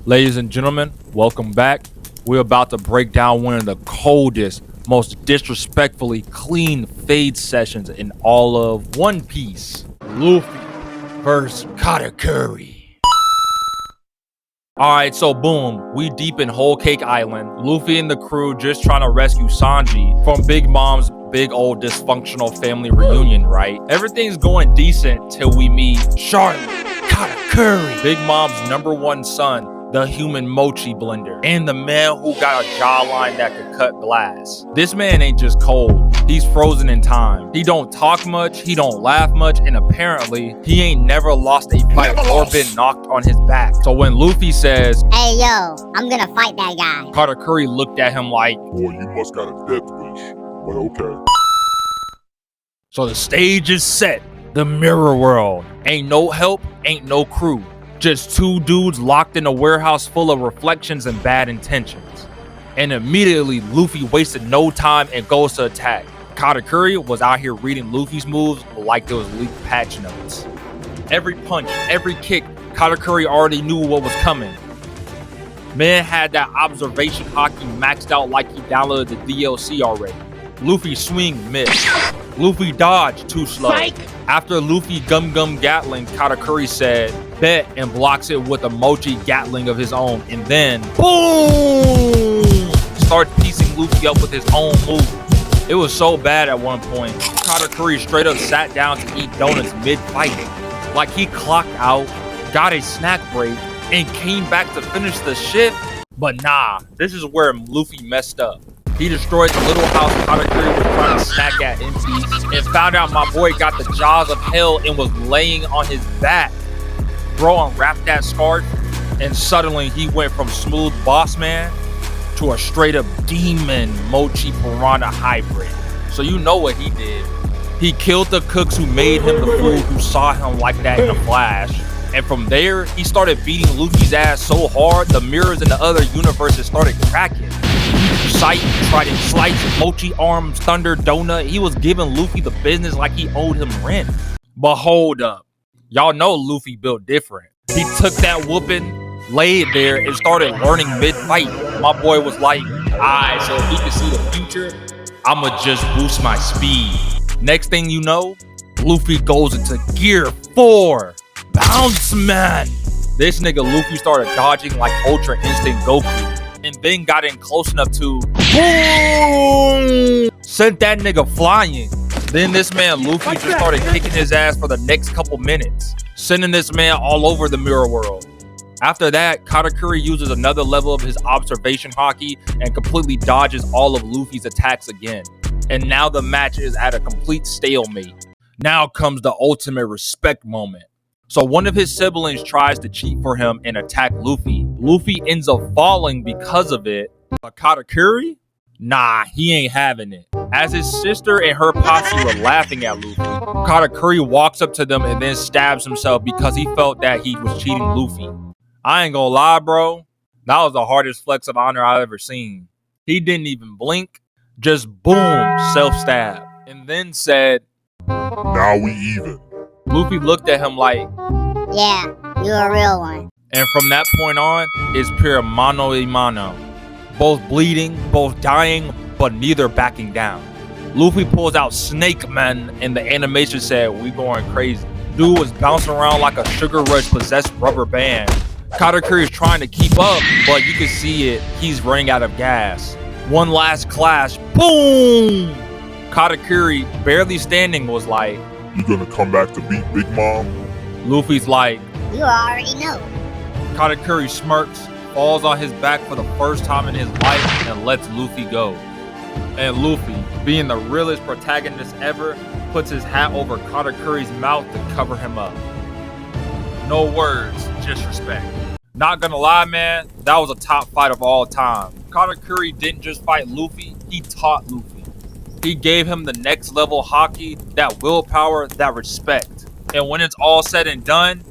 Ladies and gentlemen, welcome back. We're about to break down one of the coldest, most disrespectfully clean fade sessions in all of One Piece. Luffy versus Katakuri. Alright, so boom, we deep in Whole Cake Island. Luffy and the crew just trying to rescue Sanji from Big Mom's big old dysfunctional family reunion, right? Everything's going decent till we meet Charlotte Katakuri, Big Mom's #1 son, the human mochi blender, and the man who got a jawline that could cut glass. This man ain't just cold, he's frozen in time. He don't talk much, he don't laugh much, and apparently he ain't never lost a fight or been knocked on his back. So when Luffy says, "Hey yo, I'm gonna fight that guy," Katakuri looked at him like, "Boy, you must got a death wish, but okay." So the stage is set, the mirror world. Ain't no help, ain't no crew. Just two dudes locked in a warehouse full of reflections and bad intentions. And immediately, Luffy wasted no time and goes to attack. Katakuri was out here reading Luffy's moves like there was leaked patch notes. Every punch, every kick, Katakuri already knew what was coming. Man had that observation hockey maxed out like he downloaded the DLC already. Luffy swing missed. Luffy dodged too slow. After Luffy gum Gatling, Katakuri said, "Bet," and blocks it with a mochi Gatling of his own, and then boom! Starts piecing Luffy up with his own move. It was so bad at one point, Katakuri straight up sat down to eat donuts mid-fight. Like he clocked out, got a snack break, and came back to finish the shift. But nah, this is where Luffy messed up. He destroyed the little house Katakuri was trying to snack at in peace, and found out my boy got the jaws of hell and was laying on his back. Bro unwrapped that scarf, and suddenly he went from smooth boss man to a straight up demon mochi piranha hybrid. So you know what he did. He killed the cooks who made him the fool who saw him like that in a flash. And from there, he started beating Luffy's ass so hard, the mirrors in the other universes started cracking. Sight, Trident Slice, Mochi Arms, Thunder Donut. He was giving Luffy the business like he owed him rent. But hold up. Y'all know Luffy built different. He took that whooping, laid there, and started learning mid-fight. My boy was like, alright, so if he can see the future, I'ma just boost my speed. Next thing you know, Luffy goes into Gear 4. Bounce man! This nigga Luffy started dodging like Ultra Instinct Goku. And then got in close enough to boom! Sent that nigga flying. Then this man Luffy just started kicking his ass for the next couple minutes, sending this man all over the mirror world. After that, Katakuri uses another level of his observation hockey and completely dodges all of Luffy's attacks again. And now the match is at a complete stalemate. Now comes the ultimate respect moment. So one of his siblings tries to cheat for him and attack Luffy. Luffy ends up falling because of it. But Katakuri? Nah, he ain't having it. As his sister and her posse were laughing at Luffy, Katakuri walks up to them and then stabs himself because he felt that he was cheating Luffy. I ain't gonna lie, bro. That was the hardest flex of honor I've ever seen. He didn't even blink. Just boom, self-stab. And then said, "Now we even." Luffy looked at him like, "Yeah, you a real one." and from that point on, it's pure mano a mano. Both bleeding, both dying, but neither backing down. Luffy pulls out Snake Man, and the animation said, "We going crazy." Dude was bouncing around like a Sugar Rush possessed rubber band. Katakuri is trying to keep up, but you can see it, he's running out of gas. One last clash, boom! Katakuri, barely standing, was like, "You gonna come back to beat Big Mom?" Luffy's like, "You already know." Katakuri smirks, falls on his back for the first time in his life, and lets Luffy go. And Luffy, being the realest protagonist ever, puts his hat over Katakuri's mouth to cover him up. No words, just respect. Not gonna lie, man, that was a top fight of all time. Katakuri didn't just fight Luffy, he taught Luffy. He gave him the next level hockey, that willpower, that respect. And when it's all said and done,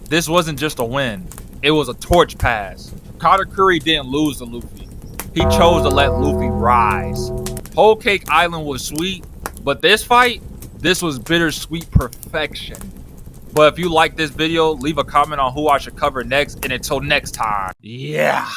this wasn't just a win. It was a torch pass. Katakuri didn't lose to Luffy. He chose to let Luffy rise. Whole Cake Island was sweet, but this fight, this was bittersweet perfection. But if you like this video, leave a comment on who I should cover next, and until next time, yeah.